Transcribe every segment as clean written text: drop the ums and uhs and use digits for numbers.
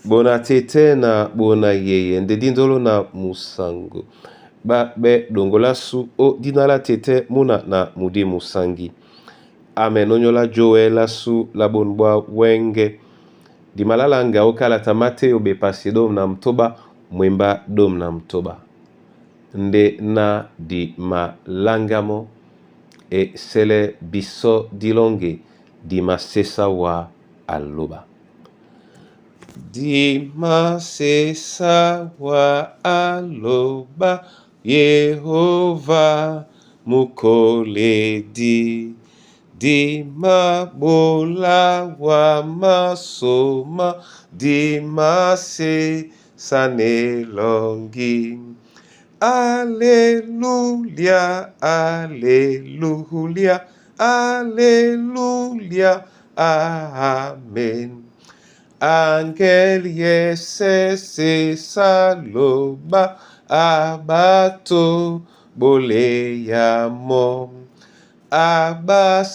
Bona tete na bona yeye nde dindolo na musango. Ba be dongola su o dinala tete muna na mudi musangi. Amen onyola joela su la bonbwa wenge. Di malala nga okala tamate obe pasi dom na mtoba mwemba dom na mtoba. Nde na di malangamo e sele biso dilonge di masesa wa aloba. Di masesa wa aloba Yehova mukoledi. Di mabola wa masoma di mase sanelongi. Alleluia, alleluia, alleluia, amen. Angel yese se saloba abato bole yamo. Abasangi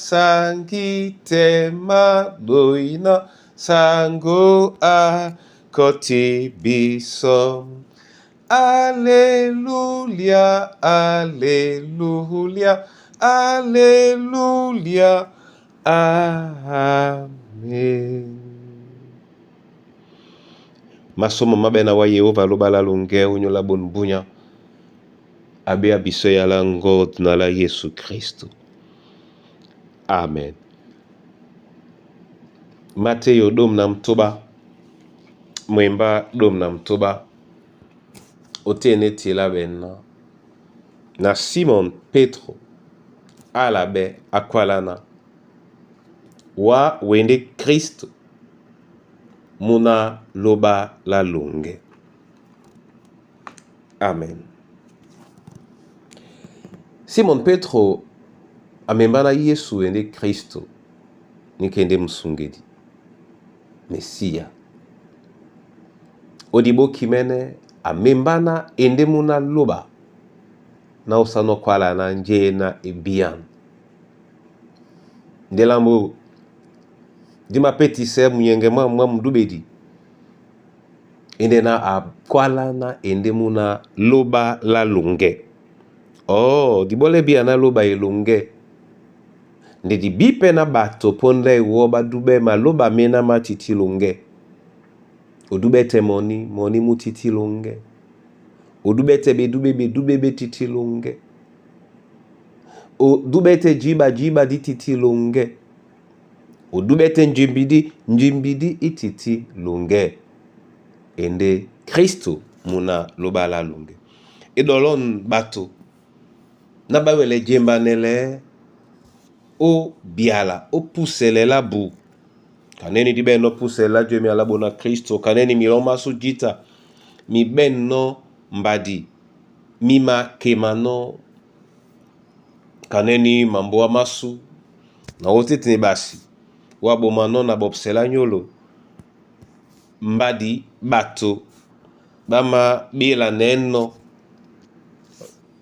tema doina sango a kotibiso. Alleluia, alleluia, alleluia, amen. Masomo mabena wa Yehova lobala longe unyola bonbunya. Abe abiso ya la ngod na la Yesu Kristo. Amen. Mateo dom na mtoba. Mwemba dom na mtoba. Otene tila benna. Na Simon Petro. Alabe akwalana. Wa wende Kristo. Muna loba la longe. Amen. Simon Petro amembana Yesu wende Kristo. Nikende msungedi. Mesia. Odibo kimene amembana ende muna loba. Na usano kwala na nje na ebian. Ndelambo. Dima peti se muyenge mwa mdubedi. Ende na akwala na ende muna loba la lunge. Oh, dibole bia na loba ilunge. Nde di bipe na bato ponde woba dube ma loba mena ma titi lunge. Odube te moni mu titi lunge. Odube te be titi lunge. Odube te jiba di titi lunge. Odube te njimbidi ititi lunge. Ende Kristo muna loba la lunge. Edolon bato. Nabawele jemba nele. O biala. O pusele la bu. Kaneni di ben no pusele la jemi ala bona Kristo. Kaneni miloma sujita. Mi ben no mbadi. Mima kemano. Kaneni mamboa masu. Na otite basi. Wabo mano na bobsela nyolo. Mbadi bato. Bama bila neno.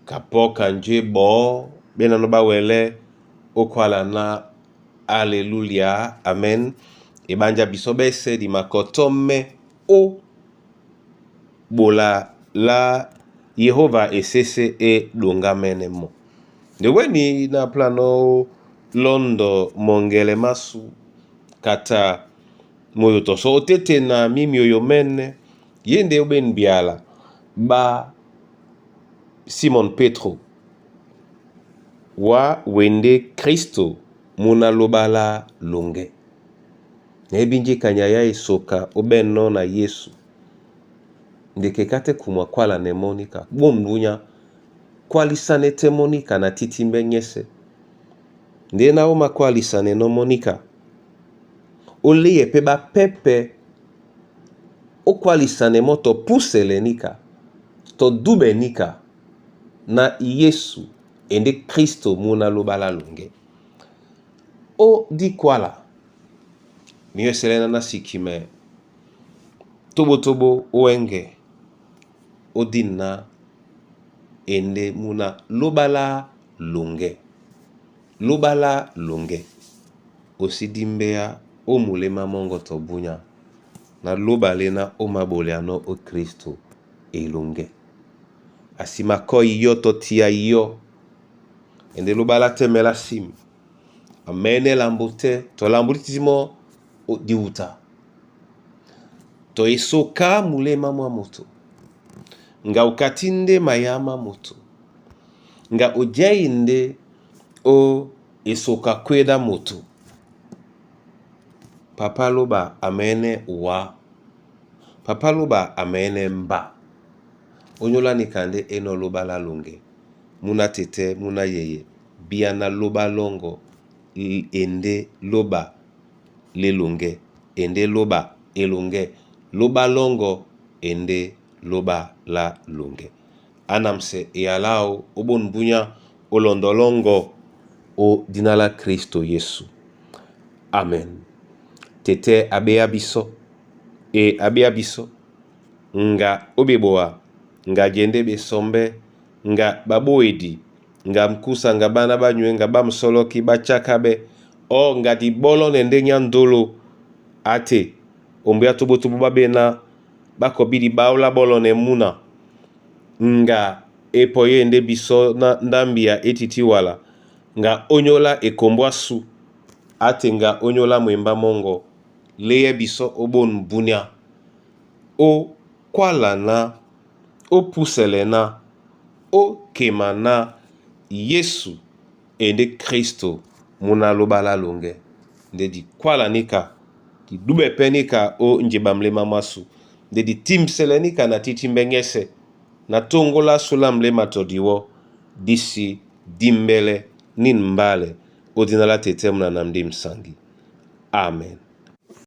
Kapoka nje bo. Bena no bawele. Okwala na alleluia. Amen. Ebanja bisobese di makotome. O. Bola la Yehova esese e donga menemo. Deweni na plano londo mongele masu kata moyoto. So otete na mimi oyomene yende uben biala ba Simon Petro wa wende Kristo muna lobala longe. Nebinji kanyaya isoka obeno na Yesu. Ndeke kate kumwa kwala ne Monika. Bomdunya kwalisane te Monika na titimbe nyese. Ndena oma kwalisane no Monika. Oliye peba pepe. O kwalisane moto pusele nika. To dube nika. Na Yesu ende Kristo muna lobala longe. O di kwala. Miyo selena na sikime. Tobo oenge. Odina ende muna lobala longe. Lobala longe. Osidimbea omulema mongo tobunya. na loba lena o maboleano o Kristo elonge. Asima koi yo to tia yo. Ende loba la temela sim. Amene lambute to lambutizimo o diuta. To isoka mulema mwa moto. Nga ukatinde mayama moto. Nga ujainde o isoka kweda moto. Papa loba amene wa. Papa loba amene mba. Onyola nikande eno loba la longe. Muna tete, muna yeye. Biana loba longo. Ende loba le longe. Ende loba elonge. Loba longo. Ende loba la longe. Anamse yalao obon bunya olondolongo o dinala Kristo Yesu. Amen. Tete abea biso. Abea biso. Nga obeboa. Nga jende besombe. Nga baboedi. Nga mkusa nga bana banywe. Nga bamsoloki bachakabe. O nga di bolo nende nyandolo. Ate. Ombea tubo babena. Bako bidi baula bolo ne muna. Nga epoye nde biso na ndambia etitiwala. Nga onyola ekombwasu. Ate nga onyola mwemba mongo. Leye biso obon bunya. O kwala na. O pusele na. O kema na. Yesu ende Kristo muna loba la longe. Nde di kwala nika. Di dube penika o njebamle mamasu. Nde di timsele nika na titimbengese. Na tongola sulamle matodiwo. Disi dimbele nin mbale. Odinala tetem na namdim sangi. Amen.